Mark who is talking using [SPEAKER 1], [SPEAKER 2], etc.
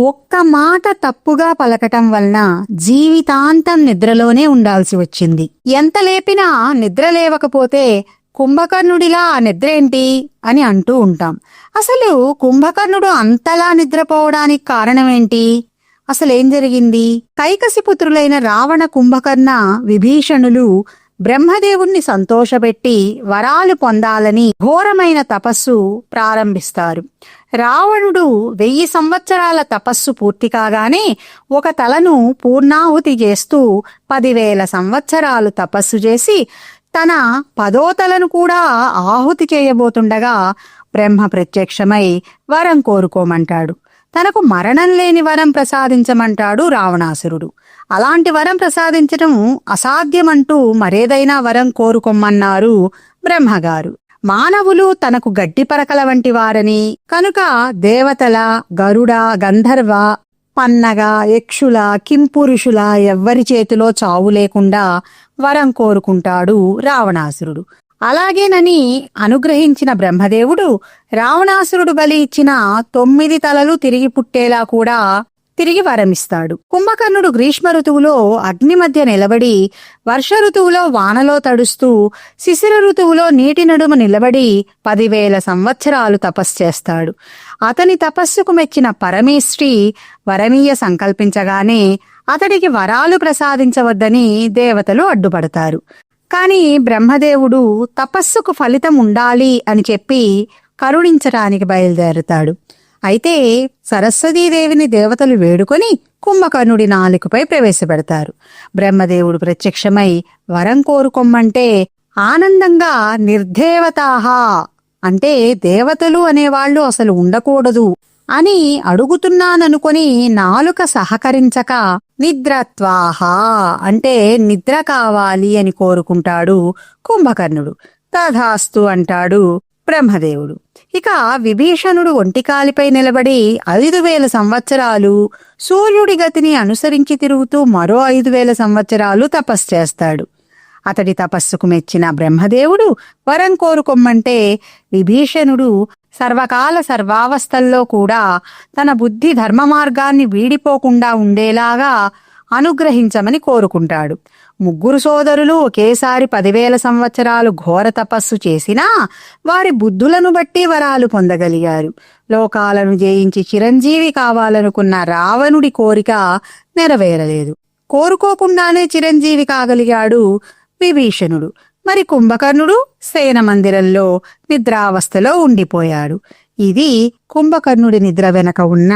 [SPEAKER 1] ఒక్క మాట తప్పుగా పలకటం వలన జీవితాంతం నిద్రలోనే ఉండాల్సి వచ్చింది. ఎంత లేపినా నిద్ర లేవకపోతే కుంభకర్ణుడిలా ఆ నిద్రేంటి అని అంటూ ఉంటాం. అసలు కుంభకర్ణుడు అంతలా నిద్రపోవడానికి కారణమేంటి? అసలేం జరిగింది? కైకసి పుత్రులైన రావణ, కుంభకర్ణ, విభీషణులు బ్రహ్మదేవుణ్ణి సంతోషపెట్టి వరాలు పొందాలని ఘోరమైన తపస్సు ప్రారంభిస్తారు. రావణుడు 1000 సంవత్సరాల తపస్సు పూర్తి కాగానే ఒక తలను పూర్ణాహుతి చేస్తూ 10,000 సంవత్సరాలు తపస్సు చేసి తన 10వ తలను కూడా ఆహుతి చేయబోతుండగా బ్రహ్మ ప్రత్యక్షమై వరం కోరుకోమంటాడు. తనకు మరణం లేని వరం ప్రసాదించమంటాడు రావణాసురుడు. అలాంటి వరం ప్రసాదించడం అసాధ్యమంటూ మరేదైనా వరం కోరుకోమన్నారు బ్రహ్మగారు. మానవులు తనకు గడ్డి పరకల వంటి వారని కనుక దేవతల, గరుడ, గంధర్వ, పన్నగ, యక్షుల, కింపురుషుల ఎవ్వరి చేతిలో చావు లేకుండా వరం కోరుకుంటాడు రావణాసురుడు. అలాగేనని అనుగ్రహించిన బ్రహ్మదేవుడు రావణాసురుడు బలి ఇచ్చిన 9 తలలు తిరిగి పుట్టేలా కూడా తిరిగి వరమిస్తాడు. కుంభకర్ణుడు గ్రీష్మ ఋతువులో అగ్ని మధ్య నిలబడి, వర్ష ఋతువులో వానలో తడుస్తూ, శిశిర ఋతువులో నీటి నడుమ నిలబడి 10,000 సంవత్సరాలు తపస్సు చేస్తాడు. అతని తపస్సుకు మెచ్చిన పరమేశ్వరి వరమీయ సంకల్పించగానే అతడికి వరాలు ప్రసాదించవద్దని దేవతలు అడ్డుపడతారు. కాని బ్రహ్మదేవుడు తపస్సుకు ఫలితం ఉండాలి అని చెప్పి కరుణించటానికి బయలుదేరుతాడు. అయితే సరస్వతీదేవిని దేవతలు వేడుకొని కుంభకర్ణుడి నాలుకపై ప్రవేశపెడతారు. బ్రహ్మదేవుడు ప్రత్యక్షమై వరం కోరుకొమ్మంటే ఆనందంగా నిర్దేవతాహ అంటే దేవతలు అనేవాళ్లు అసలు ఉండకూడదు అని అడుగుతున్నాననుకొని నాలుక సహకరించక నిద్రత్వాహ అంటే నిద్ర కావాలి అని కోరుకుంటాడు కుంభకర్ణుడు. తథాస్తు అంటాడు బ్రహ్మదేవుడు. ఇక విభీషణుడు ఒంటికాలిపై నిలబడి 5,000 సంవత్సరాలు సూర్యుడి గతిని అనుసరించి తిరుగుతూ మరో 5,000 సంవత్సరాలు తపస్సు చేస్తాడు. అతడి తపస్సుకు మెచ్చిన బ్రహ్మదేవుడు వరం కోరుకొమ్మంటే విభీషణుడు సర్వకాల సర్వావస్థల్లో కూడా తన బుద్ధి ధర్మ మార్గాన్ని వీడిపోకుండా ఉండేలాగా అనుగ్రహించమని కోరుకుంటాడు. 3 సోదరులు ఒకేసారి 10,000 సంవత్సరాలు ఘోర తపస్సు చేసినా వారి బుద్ధులను బట్టి వరాలు పొందగలిగారు. లోకాలను జయించి చిరంజీవి కావాలనుకున్న రావణుడి కోరిక నెరవేరలేదు. కోరుకోకుండానే చిరంజీవి కాగలిగాడు విభీషణుడు. మరి కుంభకర్ణుడు శయన మందిరంలో నిద్రావస్థలో ఉండిపోయాడు. ఇది కుంభకర్ణుడి నిద్ర వెనక ఉన్న